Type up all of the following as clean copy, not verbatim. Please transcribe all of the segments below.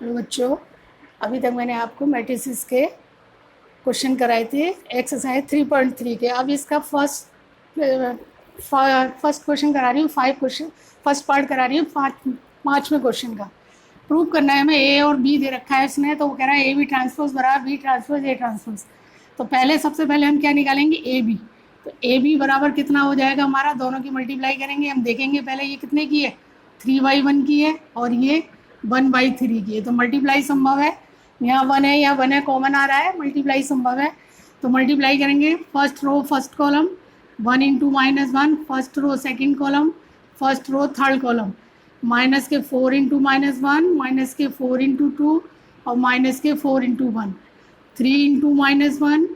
Hello बच्चों, अभी तक मैंने आपको मैट्रिसेस के क्वेश्चन कराए थे एक्सरसाइज 3.3 के। अब इसका फर्स्ट क्वेश्चन करा रही हूँ, 5 क्वेश्चन फर्स्ट पार्ट करा रही हूँ, पाँचवें क्वेश्चन का प्रूव करना है। हमें ए और बी दे रखा है उसने, तो वो कह रहा है ए बी ट्रांसपोज बराबर बी ट्रांसपोज ए ट्रांसपोज। तो पहले सबसे पहले हम क्या निकालेंगे, ए बी। तो ए बी बराबर कितना हो जाएगा हमारा, दोनों की मल्टीप्लाई करेंगे। हम देखेंगे पहले ये कितने की है, 3/1 की है और ये 1/3 की है। तो मल्टीप्लाई संभव है, यहाँ 1 है, यहाँ 1 है, कॉमन आ रहा है, मल्टीप्लाई संभव है। तो मल्टीप्लाई करेंगे, first row first column 1 into -1, first row second column, first row third column, minus के 4 इंटू -1, माइनस के 4 इंटू 2 और माइनस के 4 इंटू 1, 3 इंटू -1,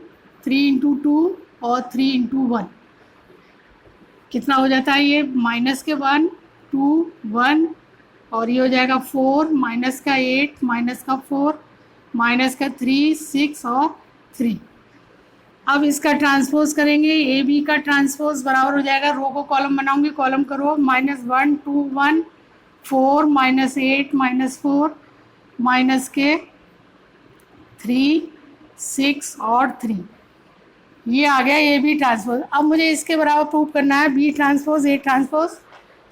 3 इंटू 2 और 3 इंटू 1। कितना हो जाता है ये, माइनस के 1 2 1 और ये हो जाएगा 4, माइनस का 8, माइनस का 4, माइनस का 3 6 और 3। अब इसका ट्रांसपोज करेंगे, ए बी का ट्रांसपोज बराबर हो जाएगा, रो को कॉलम बनाऊंगी, कॉलम करो, -1 2 1 4 -8 -4 माइनस के 3 6 और 3। ये आ गया ए बी ट्रांसपोज। अब मुझे इसके बराबर प्रूव करना है बी ट्रांसपोज ए ट्रांसपोज।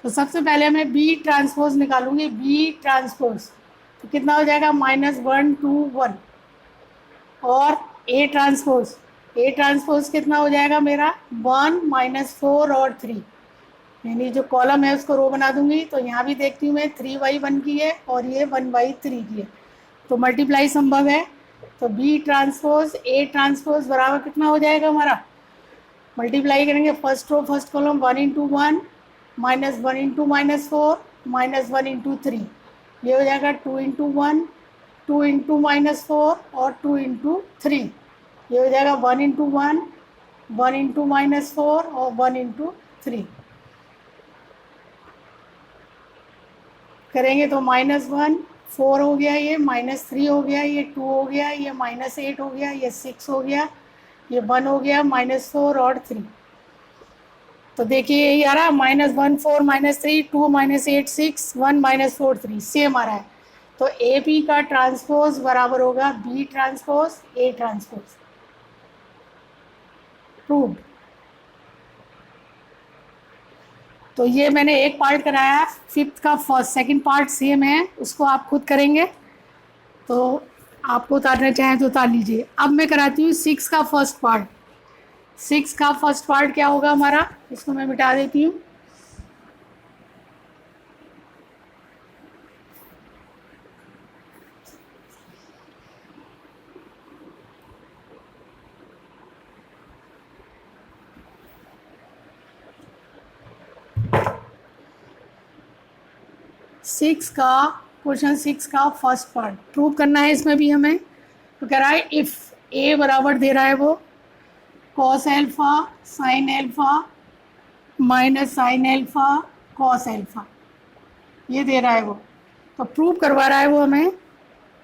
तो सबसे पहले मैं बी ट्रांसपोज निकालूंगी, बी ट्रांसपोज तो कितना हो जाएगा, -1 2 1 और ए ट्रांसपोज कितना हो जाएगा मेरा, 1 -4 और 3। यानी जो कॉलम है उसको रो बना दूंगी। तो यहाँ भी देखती हूँ मैं 3/1 की है और ये 1/3 की है, तो मल्टीप्लाई संभव है। तो बी ट्रांसपोज ए ट्रांसपोज बराबर कितना हो जाएगा हमारा, मल्टीप्लाई करेंगे, first row first column 1 into 1 -1 into -4 -1 into 3, ये हो जाएगा 2 इंटू 1 2 इंटू -4 और 2 इंटू 3, ये हो जाएगा 1 इंटू 1 1 इंटू -4 और 1 इंटू 3 करेंगे। तो -1 4 हो गया, ये -3 हो गया, ये 2 हो गया, ये -8 हो गया, ये 6 हो गया, ये 1 हो गया, -4 और 3। तो देखिए यही आ रहा है, -1 4 -3 2 -8 6 1 -4 3, सेम आ रहा है। तो ए बी का ट्रांसपोज बराबर होगा B transpose A transpose. Proved. तो ये मैंने एक पार्ट कराया, फिफ्थ का फर्स्ट सेकंड पार्ट सेम है, उसको आप खुद करेंगे। तो आपको उतारना चाहें तो उतार लीजिए। अब मैं कराती हूँ 6 का फर्स्ट पार्ट। 6 का फर्स्ट पार्ट क्या होगा हमारा, इसको मैं मिटा देती हूँ। क्वेश्चन 6 का फर्स्ट पार्ट प्रूव करना है इसमें भी हमें। तो कह रहा है इफ़ ए बराबर दे रहा है वो cos alpha sine alpha minus sine alpha cos alpha, ये दे रहा है वो। तो प्रूव करवा रहा है वो हमें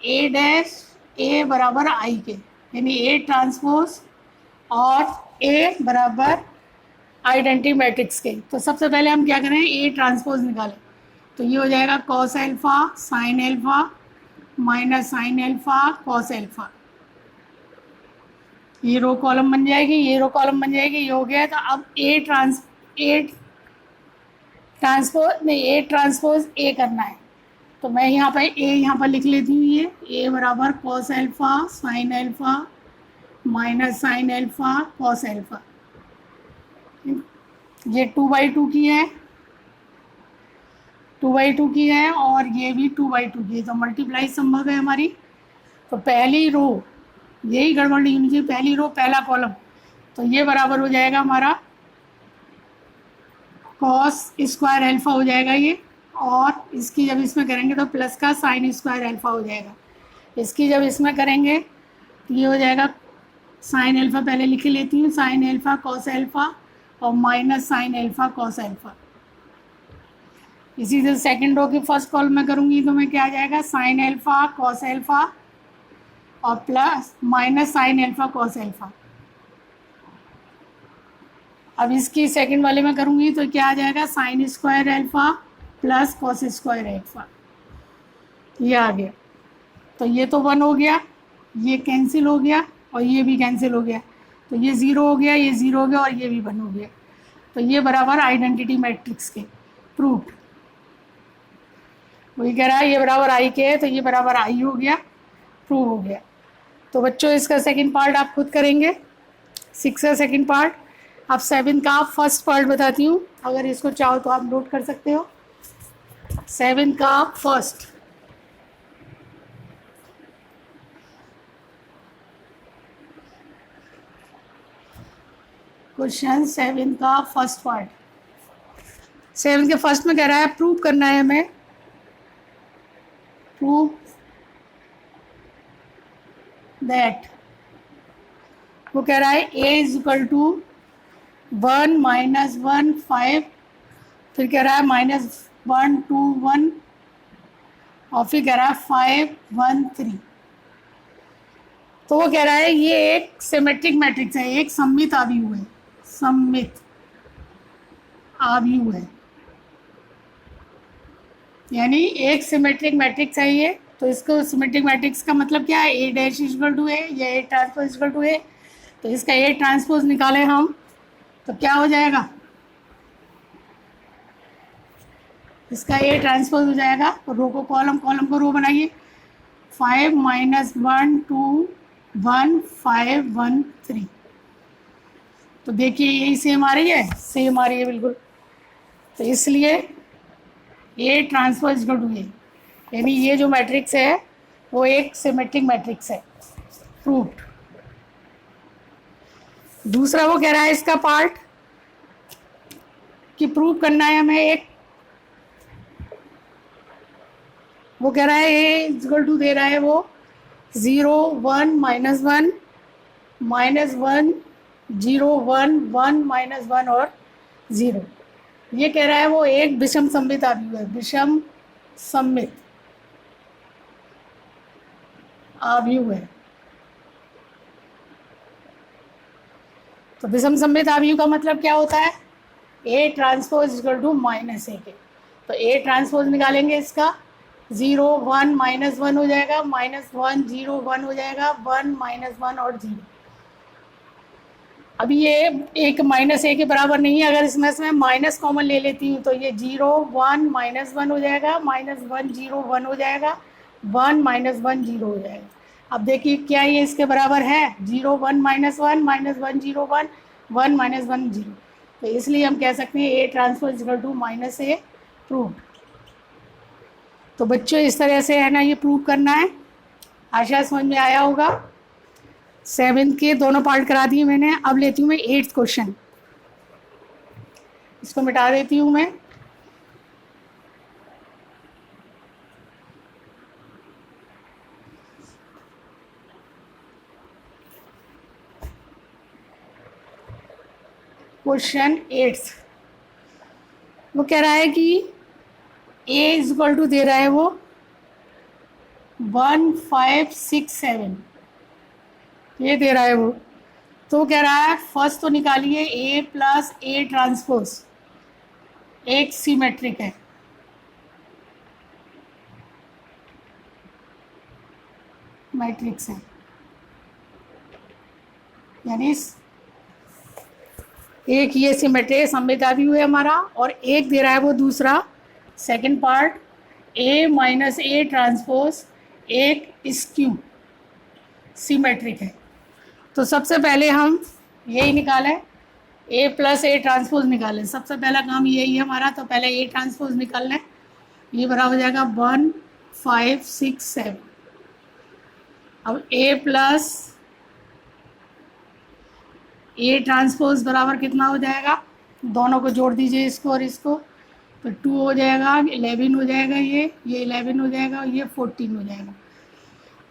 ए डैश ए बराबर आई के, यानी ए ट्रांसपोज और ए बराबर आइडेंटिटी मैट्रिक्स के। तो सबसे पहले हम क्या करें, ए ट्रांसपोज निकालें। तो ये हो जाएगा cos alpha sine alpha minus sine alpha cos alpha, ये रो कॉलम बन जाएगी, ये रो कॉलम बन जाएगी, ये हो गया। तो अब ए ट्रांसपोज ए करना है। तो मैं यहाँ पर ए यहाँ पर लिख लेती हूँ, ये ए बराबर cos alpha sine alpha minus sine alpha cos alpha, ये 2/2 की है, 2/2 की है और ये भी 2/2 की है। तो मल्टीप्लाई संभव है हमारी। तो पहली रो, यही गड़बड़ नहीं होनी चाहिए, पहली रो पहला कॉलम। तो ये बराबर हो जाएगा हमारा कॉस स्क्वायर एल्फा हो जाएगा ये, और इसकी जब इसमें करेंगे तो प्लस का साइन स्क्वायर एल्फा हो जाएगा। इसकी जब इसमें करेंगे तो ये हो जाएगा साइन एल्फा, पहले लिख लेती हूँ, साइन एल्फा कॉस एल्फा और minus sine alpha cos alpha. इसी से सेकंड रो की फर्स्ट कॉलम में करूँगी तो मैं क्या आ जाएगा, साइन एल्फा कॉस एल्फा और plus minus sine alpha cos alpha. अब इसकी सेकंड वाले में करूँगी तो क्या आ जाएगा, sine square alpha plus cos square alpha, ये आ गया। तो ये तो 1 हो गया, ये कैंसिल हो गया और ये भी कैंसिल हो गया, तो ये 0 हो गया, ये 0 हो गया और ये भी 1 हो गया। तो ये बराबर आइडेंटिटी मैट्रिक्स के प्रूफ। वही कह रहा है ये बराबर आई के है, तो ये बराबर आई हो गया, प्रूव हो गया। तो बच्चों इसका सेकंड पार्ट आप खुद करेंगे, 6 का सेकंड पार्ट। अब 7 का फर्स्ट पार्ट बताती हूँ, अगर इसको चाहो तो आप नोट कर सकते हो। 7 का फर्स्ट, क्वेश्चन 7 का फर्स्ट पार्ट। 7 के फर्स्ट में कह रहा है प्रूव करना है हमें, प्रूव दैट, वो कह रहा है a इज इक्वल टू 1 माइनस 1 5, फिर कह रहा है -1 2 1 और फिर कह रहा है 5 1 3। तो वो कह रहा है ये एक सिमेट्रिक मैट्रिक्स है, एक सममित आव्यूह है, सममित आव्यूह है, यानी एक सिमेट्रिक मैट्रिक्स है ये। तो इसको सिमेट्रिक मैट्रिक्स का मतलब क्या है, ए डैश इक्वल टू ए या ए ट्रांसपोज इक्वल टू ए। तो इसका ए ट्रांसपोज निकालें हम तो क्या हो जाएगा, इसका ए ट्रांसपोज हो जाएगा। तो रो को कॉलम, कॉलम को रो बनाइए, 5 -1 2 1 5 1 3। तो देखिए यही सेम आ रही है, सेम आ रही है बिल्कुल। तो इसलिए ए ट्रांसपोज इक्वल टू ए, यानी ये जो मैट्रिक्स है वो एक सिमेट्रिक मैट्रिक्स है, प्रूव्ड। दूसरा वो कह रहा है इसका पार्ट कि प्रूव करना है हमें एक, वो कह रहा है ए इक्वल टू दे रहा है वो 0 1 -1 -1 0 1 1 -1 और 0। ये कह रहा है वो एक विषम सममित आव्यूह है, विषम सममित आव्यूह है। तो विषम सममित आव्यूह का मतलब क्या होता है, A transpose equal to -a के। तो ए ट्रांसपोज निकालेंगे इसका, 0 1 -1 हो जाएगा, -1 0 1 हो जाएगा, 1 -1 और 0। अभी ये एक -a के बराबर नहीं है, अगर इसमें से मैं माइनस कॉमन ले लेती हूँ तो ये 0 1 -1 हो जाएगा, -1 0 1 हो जाएगा, 1 -1 0 हो जाएगा। अब देखिए क्या ये इसके बराबर है, 0 1 -1 -1 0 1 1 -1 0। तो इसलिए हम कह सकते हैं A transpose equal to -a, prove. तो बच्चों इस तरह से है ना ये प्रूव करना है, आशा समझ में आया होगा। 7 के दोनों पार्ट करा दिए मैंने। अब लेती हूँ मैं 8th क्वेश्चन, इसको मिटा देती हूँ मैं। क्वेश्चन 8th, वो कह रहा है कि a इज इक्वल टू दे रहा है वो 1 5 6 7, ये दे रहा है वो। तो कह रहा है फर्स्ट तो निकालिए a प्लस ए ट्रांसपोज, एक सिमेट्रिक है, मैट्रिक्स है, यानी एक ये सिमेट्रिक सममित आव्यूह है हमारा, और एक दे रहा है वो दूसरा second part a minus A transpose, एक स्क्यू सिमेट्रिक है। तो सबसे पहले हम यही निकालें, a प्लस ए ट्रांसपोज निकालें, सबसे पहला काम यही है हमारा। तो पहले ए ट्रांसपोज निकाल लें, ये बराबर हो जाएगा 1 5 6 7। अब a प्लस ए ट्रांसपोज बराबर कितना हो जाएगा, दोनों को जोड़ दीजिए इसको और इसको, तो 2 हो जाएगा, 11 हो जाएगा, ये 11 हो जाएगा और ये 14 हो जाएगा।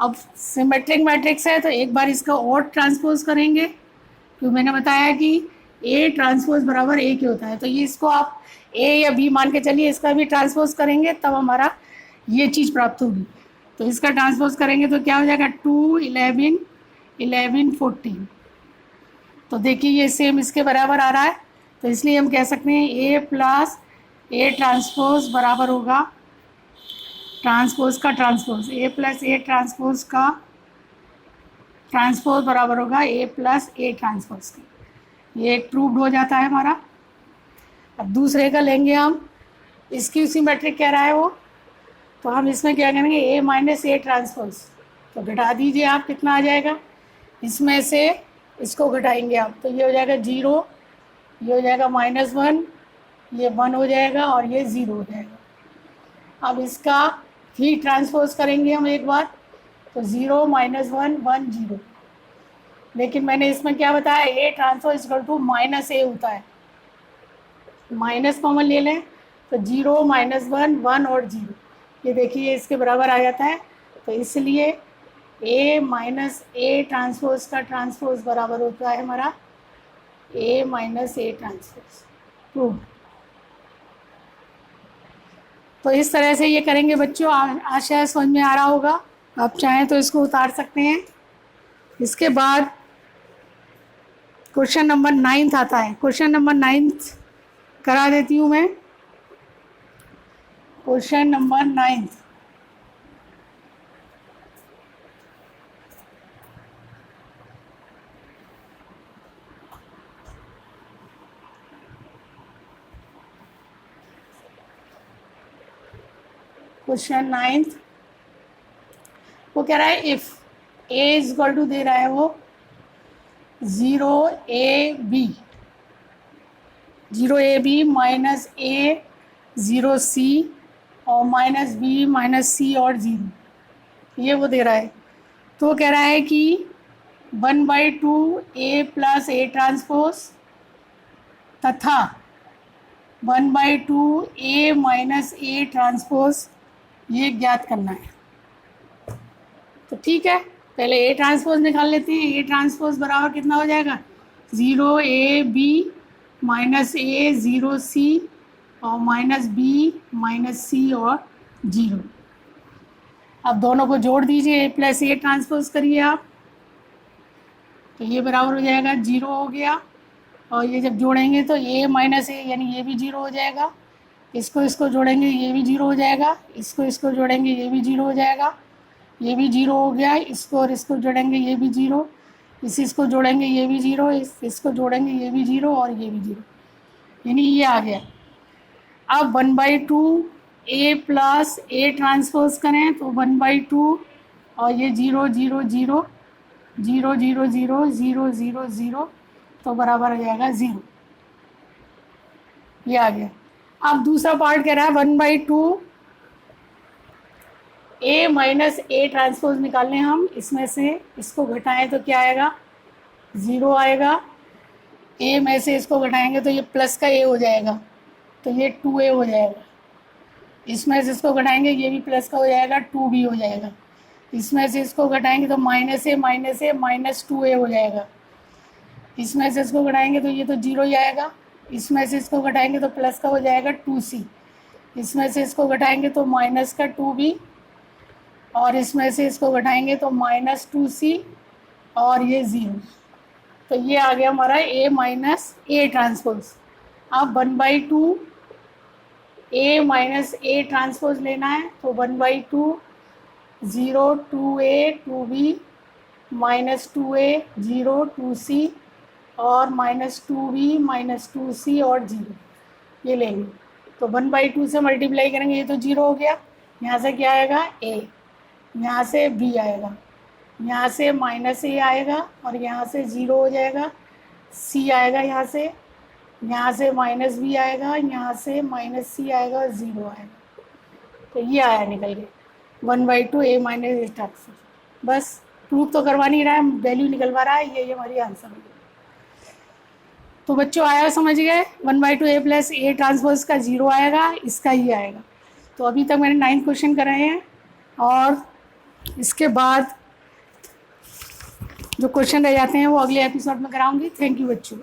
अब सिमेट्रिक मैट्रिक्स है तो एक बार इसका और ट्रांसपोज करेंगे, क्योंकि मैंने बताया कि ए ट्रांसपोज बराबर ए के होता है। तो ये इसको आप ए या बी मान के चलिए, इसका भी ट्रांसपोज करेंगे तब हमारा ये चीज़ प्राप्त होगी। तो इसका ट्रांसपोज करेंगे तो क्या हो जाएगा, 2 11 11 14। तो देखिए ये सेम इसके बराबर आ रहा है, तो इसलिए हम कह सकते हैं ए प्लस ए ट्रांसपोज बराबर होगा ट्रांसपोज का transpose, A plus A transpose का ट्रांसपोज बराबर होगा ए प्लस ए ट्रांसपोज का। ये एक प्रूव्ड हो जाता है हमारा। अब दूसरे का लेंगे हम, इसकी उसी मैट्रिक कह रहा है वो, तो हम इसमें क्या करेंगे, ए माइनस ए ट्रांसपोज। तो घटा दीजिए आप, कितना आ जाएगा, इसमें से इसको घटाएंगे आप, तो ये हो जाएगा 0, ये हो जाएगा -1, ये 1 हो जाएगा और ये 0 हो जाएगा। अब इसका भी ट्रांसपोज करेंगे हम एक बार, तो 0 -1 1 0। लेकिन मैंने इसमें क्या बताया, A transpose equal to -a होता है, माइनस कॉमन ले लें तो 0 -1 1 और 0, ये देखिए इसके बराबर आ जाता है। तो इसलिए ए माइनस ए ट्रांसपोज का ट्रांसपोज बराबर होता है हमारा ए माइनस ए ट्रांसपोज। प्रूव। तो इस तरह से ये करेंगे बच्चों, आशा समझ में आ रहा होगा। आप चाहें तो इसको उतार सकते हैं। इसके बाद क्वेश्चन नंबर 9 आता है। क्वेश्चन नंबर 9 करा देती हूँ मैं। क्वेश्चन नंबर 9, क्वेश्चन 9 वो कह रहा है if A is equal to, दे रहा है वो 0ab माइनस a 0c और -b -c और 0, ये वो दे रहा है। तो वो कह रहा है कि 1/2 a प्लस a ट्रांसपोज तथा 1/2 a माइनस a ट्रांसपोज ये ज्ञात करना है। तो ठीक है, पहले ए ट्रांसपोज निकाल लेते हैं। ए ट्रांसपोज बराबर कितना हो जाएगा, 0ab माइनस a 0c और -b -c और 0। अब दोनों को जोड़ दीजिए, ए प्लस ए ट्रांसपोज करिए आप, तो ये बराबर हो जाएगा 0 हो गया। और ये जब जोड़ेंगे तो a माइनस ए यानी ये भी 0 हो जाएगा। इसको जोड़ेंगे ये भी 0 हो जाएगा। इसको जोड़ेंगे ये भी 0 हो जाएगा। ये भी 0 हो गया। इसको और इसको जोड़ेंगे ये भी 0। इसको जोड़ेंगे ये भी 0। इसको जोड़ेंगे ये भी 0 और ये भी 0, यानी ये आ गया। अब 1/2 a प्लस a ट्रांसपोज करें तो 1/2 और ये 0 0 0 0 0 0 0 0 0, तो बराबर हो जाएगा 0, ये आ गया। अब दूसरा पार्ट कह रहा है 1/2 a माइनस a ट्रांसपोज निकालने हम, इसमें से इसको घटाएं तो क्या आएगा, 0 आएगा। a में से इसको घटाएंगे तो ये प्लस का a हो जाएगा, तो ये 2a हो जाएगा। इसमें से इसको घटाएंगे ये भी प्लस का हो जाएगा, 2b हो जाएगा। इसमें से इसको घटाएंगे तो -a -2a हो जाएगा। इसमें से इसको घटाएंगे तो ये तो 0 ही आएगा। इसमें से इसको घटाएंगे तो प्लस का हो जाएगा 2c। इसमें से इसको घटाएंगे तो माइनस का 2b और इसमें से इसको घटाएंगे तो -2c और ये 0। तो ये आ गया हमारा a माइनस a ट्रांसपोज। अब 1/2 a माइनस a ट्रांसपोज लेना है, तो 1/2 0 2a 2b -2a 0 2c और -2b -2c और 0, ये लेंगे। तो 1/2 से मल्टीप्लाई करेंगे, ये तो 0 हो गया। यहाँ से क्या आएगा, a, यहाँ से b आएगा, यहाँ से -a आएगा और यहाँ से 0 हो जाएगा। c आएगा यहाँ से -b आएगा, यहाँ से -c आएगा और 0 आएगा। तो ये आया निकल के 1/2 a माइनस a ट्रांसपोज। बस प्रूफ तो करवा नहीं रहा है, वैल्यू निकलवा रहा है। ये हमारी आंसर है। तो बच्चों आया, समझ गए, 1/2 a प्लस a ट्रांसपोज का 0 आएगा, इसका ही आएगा। तो अभी तक मैंने 9 क्वेश्चन कराए हैं और इसके बाद जो क्वेश्चन रह जाते हैं वो अगले एपिसोड में कराऊंगी। थैंक यू बच्चों।